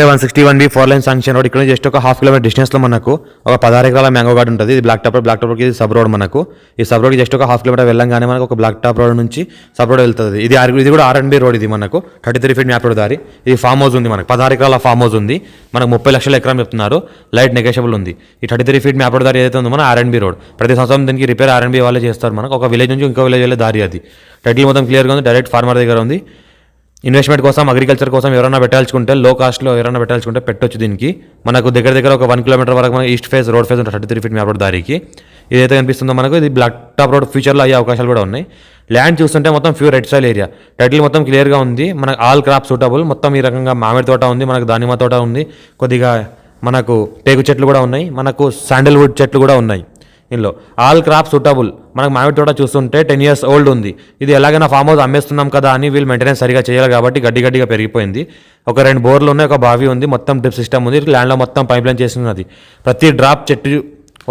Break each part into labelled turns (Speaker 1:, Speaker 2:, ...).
Speaker 1: 161B 4 line sanction road. ఇక్కడ just ఒక half kilometre డిస్టెన్స్లో మనకు ఒక 16 ఎకరాల మ్యాంగో గార్డెన్ ఉంటుంది. ఇది బ్లాక్ టాప్కి ఇది సబ్ రోడ్. మనకు ఈ సబ్ రోడ్కి జస్ట్ ఒక హాఫ్ కిలోమీటర్ వెళ్ళంగానే మనకు ఒక బ్లాక్ టాప్ రోడ్ నుంచి సబ్ రోడ్ వెళ్తుంది. ఇది కూడా R&B రోడ్. ఇది మనకు 33 ఫీట్ మ్యాప్ రోడ్ దారి. ఇది ఫామ్ హౌస్ ఉంది. మనకు 16 ఎకరాల ఫామ్ హౌస్ ఉంది. మనకు 30 లక్షల ఎకరం చెప్తున్నారు. లైట్ నెగోషియబుల్ ఉంది. ఈ 33 ఫీట్ మ్యాప్ రోడ్ దారి ఏదైతే ఉందో మన R&B రోడ్. ప్రతి సంవత్సరం దీనికి రిపేర్ R&B వాళ్ళే చేస్తారు. మనకు ఒక విలేజ్ నుంచి ఇంకో విలేజ్ వెళ్ళే దారి. అది టైటిల్ మొత్తం క్లియర్గా ఉంది. డైరెక్ట్ ఫార్మర్ దగ్గర ఉంది. ఇన్వెస్ట్మెంట్ కోసం అగ్రికల్చర్ కోసం ఎవరైనా పెట్టాల్చుకుంటే లో కాస్ట్లో ఎవరైనా పెట్టాల్చుకుంటే పెట్టొచ్చు. దీనికి మనకు దగ్గర ఒక 1 కిలోమీటర్ వరకు మనకి ఈస్ట్ ఫేస్ రోడ్ ఫేస్ ఉంటుంది 33 ఫీట్ మ్యాప్ రోడ్ దారికి. ఏదైతే కనిపిస్తుందో మనకు ఇది బ్లాక్ టాప్ రోడ్ ఫ్యూచర్లో అయ్యే అవకాశాలు కూడా ఉన్నాయి. ల్యాండ్ చూస్తుంటే మొత్తం pure red soil area. Title మొత్తం క్లియర్గా ఉంది. మనకు ఆల్ క్రాప్ సూటబుల్. మొత్తం ఈ రకంగా మామిడి తోట ఉంది, మనకు దానిమ్మ తోట ఉంది, కొద్దిగా మనకు టేకు చెట్లు కూడా ఉన్నాయి, మనకు శాండల్వుడ్ చెట్లు కూడా ఉన్నాయి. ఇందులో ఆల్ క్రాప్ సూటబుల్. మనకు మామిడి తోట చూస్తుంటే 10 years ఓల్డ్ ఉంది. ఇది ఎలాగైనా ఫామ్ హౌస్ అమ్మేస్తున్నాం కదా అని వీళ్ళు మెయింటెనెన్స్ సరిగా చేయాలి కాబట్టి గడ్డిగా పెరిగిపోయింది. ఒక 2 బోర్లు ఉన్నాయి, ఒక బావి ఉంది, మొత్తం డ్రిప్ సిస్టమ్ ఉంది. ల్యాండ్లో మొత్తం పైప్ లైన్ చేస్తున్నది. ప్రతి డ్రాప్ చెట్టు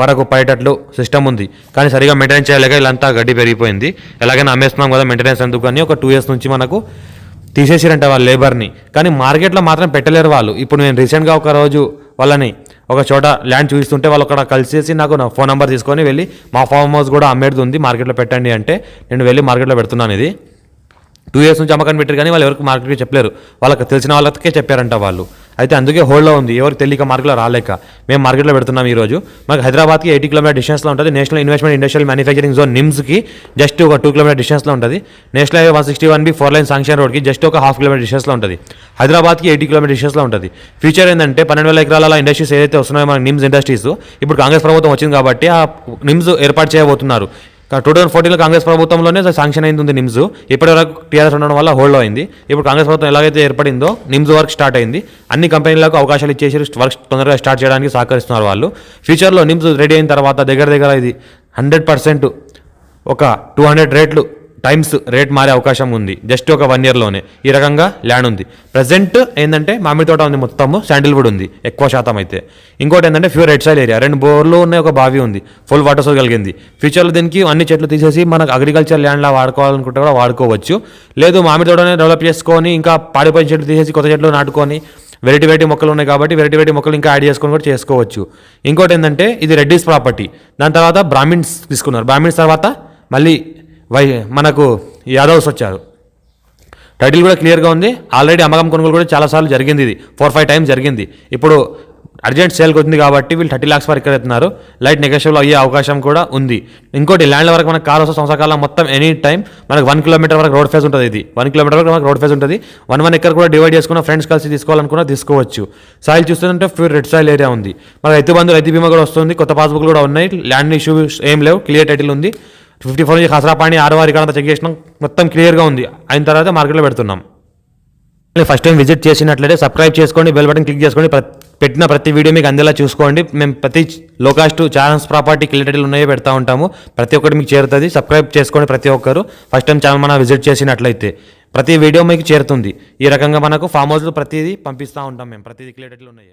Speaker 1: వరకు పడేటట్లు సిస్టమ్ ఉంది. కానీ సరిగా మెయింటెనెన్స్ చేయలేక ఇలాంతా గడ్డి పెరిగిపోయింది. ఎలాగైనా అమ్మేస్తున్నాం కదా మెయింటెనెన్స్ ఎందుకు అని ఒక 2 years నుంచి మనకు తీసేసిరంట వాళ్ళ లేబర్ని. కానీ మార్కెట్లో మాత్రం పెట్టలేరు వాళ్ళు. ఇప్పుడు నేను రీసెంట్గా ఒక రోజు వాళ్ళని ఒక చోట ల్యాండ్ చూపిస్తుంటే వాళ్ళు అక్కడ కలిసేసి నాకు నా ఫోన్ నెంబర్ తీసుకొని వెళ్ళి మా ఫామ్ హౌస్ కూడా అమ్మేది ఉంది, మార్కెట్లో పెట్టండి అంటే నేను వెళ్ళి మార్కెట్లో పెడుతున్నాను. ఇది 2 years నుంచి అమ్మకాన్ని పెట్టారు కానీ వాళ్ళు ఎవరికి మార్కెట్కి చెప్పలేరు. వాళ్ళకి తెలిసిన వాళ్ళకే చెప్పారంట వాళ్ళు. అయితే అందుకే హోల్డ్లో ఉంది. ఎవరికి తెలియక మార్కెట్లో రాలేక మేము మార్కెట్లో పెడుతున్నాం. ఈరోజు మనకు హైదరాబాద్కి 80 కిలోమీటర్ డిస్టెన్స్లో ఉంటుంది. National investment industrial manufacturing zone నిమ్స్కి జస్ట్ ఒక 2 కిలోమీటర్ డిస్టెన్స్లో ఉంటుంది. National highway 161B 4 line sanction రోడ్కి జస్ట్ ఒక హాఫ్ కిలోమీటర్ డిస్టెన్స్లో ఉంటుంది. హైదరాబాద్కి 80 కిలోమీటర్ డిస్టెన్స్లో ఉంటుంది. ఫ్యూచర్ ఏంటంటే 12,000 ఎకరాల ఇండస్ట్రీస్ ఏదైతే వస్తున్నాయో మన నిమ్స్ ఇండస్ట్రీస్ ఇప్పుడు కాంగ్రెస్ ప్రభుత్వం వచ్చింది కాబట్టి ఆ నిమ్స్ ఏర్పాటు చేయబోతున్నారు. 2014లో కాంగ్రెస్ ప్రభుత్వంలోనే శాంక్షన్ అయింది నిమ్స్. ఇప్పటివరకు టీఆర్ఎస్ ఉండడం వల్ల హోల్డ్ అయింది. ఇప్పుడు కాంగ్రెస్ ప్రభుత్వం ఎలాగైతే ఏర్పడిందో నిమ్స్ వర్క్ స్టార్ట్ అయింది. అన్ని కంపెనీలకు అవకాశాలు ఇచ్చేసి వర్క్ తొందరగా స్టార్ట్ చేయడానికి సహకరిస్తున్నారు వాళ్ళు. ఫ్యూచర్లో నిమ్స్ రెడీ అయిన తర్వాత దగ్గర ఇది 100% ఒక 200 రేట్లు టైమ్స్ రేట్ మారే అవకాశం ఉంది. జస్ట్ ఒక 1 yearలోనే ఈ రకంగా ల్యాండ్ ఉంది. ప్రజెంట్ ఏంటంటే మామిడి తోట ఉంది, మొత్తము శాండిల్వుడ్ ఉంది ఎక్కువ శాతం. అయితే ఇంకోటి ఏంటంటే ప్యూర్ రెడ్ సాయిల్ ఏరియా. 2 బోర్లు ఉన్నాయి, ఒక బావి ఉంది, ఫుల్ వాటర్ సోర్స్ కలిగింది. ఫ్యూచర్లో దీనికి అన్ని చెట్లు తీసేసి మనకు అగ్రికల్చర్ ల్యాండ్లా వాడుకోవాలనుకుంటే కూడా వాడుకోవచ్చు. లేదు మామిడి తోటనే డెవలప్ చేసుకొని ఇంకా పాడిపోయిన చెట్లు తీసేసి కొత్త చెట్లు నాటుకొని వెరైటీ మొక్కలు ఉన్నాయి కాబట్టి వెరైటీ మొక్కలు ఇంకా యాడ్ చేసుకొని కూడా చేసుకోవచ్చు. ఇంకోటి ఏంటంటే ఇది రెడ్డిస్ ప్రాపర్టీ. దాని తర్వాత బ్రాహ్మిన్స్ తీసుకున్నారు. బ్రాహ్మిన్స్ తర్వాత మళ్ళీ మనకు యాదవ్స్ వచ్చారు. టైటిల్ కూడా క్లియర్గా ఉంది. ఆల్రెడీ అమ్మకం కొనుగోలు కూడా చాలాసార్లు జరిగింది. ఇది 4-5 times జరిగింది. ఇప్పుడు అర్జెంట్ సేల్కి వచ్చింది కాబట్టి వీళ్ళు 30 lakhs వరకు ఎత్తున్నారు. లైట్ నెగోషియబుల్ అయ్యే అవకాశం కూడా ఉంది. ఇంకోటి ల్యాండ్ల వరకు మనకు కార్ వస్తే సంవత్సరాల మొత్తం ఎనీ టైం మనకు 1 kilometer వరకు రోడ్ ఫేస్ ఉంటుంది. ఇది 1 kilometer వరకు మనకు రోడ్ ఫేస్ ఉంటుంది. 1 acre కూడా డివైడ్ చేసుకున్న ఫ్రెండ్స్ కలిసి తీసుకోవాలనుకున్నా తీసుకోవచ్చు. సాయిల్ చూస్తుంటే ప్యూర్ రెడ్ సాయిల్ ఏరియా ఉంది. మనకు రైతు బంధు రైతు బీమా కూడా వస్తుంది. కొత్త పాస్బుక్లు కూడా ఉన్నాయి. ల్యాండ్ ఇష్యూస్ ఏం లేవు. క్లియర్ టైటిల్ ఉంది. 54 నుంచి హసరాపాణి 6 ఇక్కడ చెక్ చేసినాం. మొత్తం క్లియర్గా ఉంది. అయిన తర్వాత మార్కెట్లో పెడుతున్నాం. ఫస్ట్ టైం విజిట్ చేసినట్లయితే సబ్స్క్రైబ్ చేసుకోండి, బెల్ బటన్ క్లిక్ చేసుకోండి. పెట్టిన ప్రతి వీడియో మీకు అందేలా చూసుకోండి. మేము ప్రతి లో కాస్ట్ ఛానల్స్ ప్రాపర్టీ క్లియర్ ఉన్నాయో పెడతా ఉంటాము. ప్రతి ఒక్కటి మీకు చేరుతుంది. సబ్స్క్రైబ్ చేసుకోండి ప్రతి ఒక్కరు. ఫస్ట్ టైం ఛానల్ మనం విజిట్ చేసినట్లయితే ప్రతి వీడియో మీకు చేరుతుంది. ఈ రకంగా మనకు ఫామ్ హౌస్లో ప్రతిదీ పంపిస్తూ ఉంటాం. మేము ప్రతిదీ క్లియర్ ఉన్నాయి.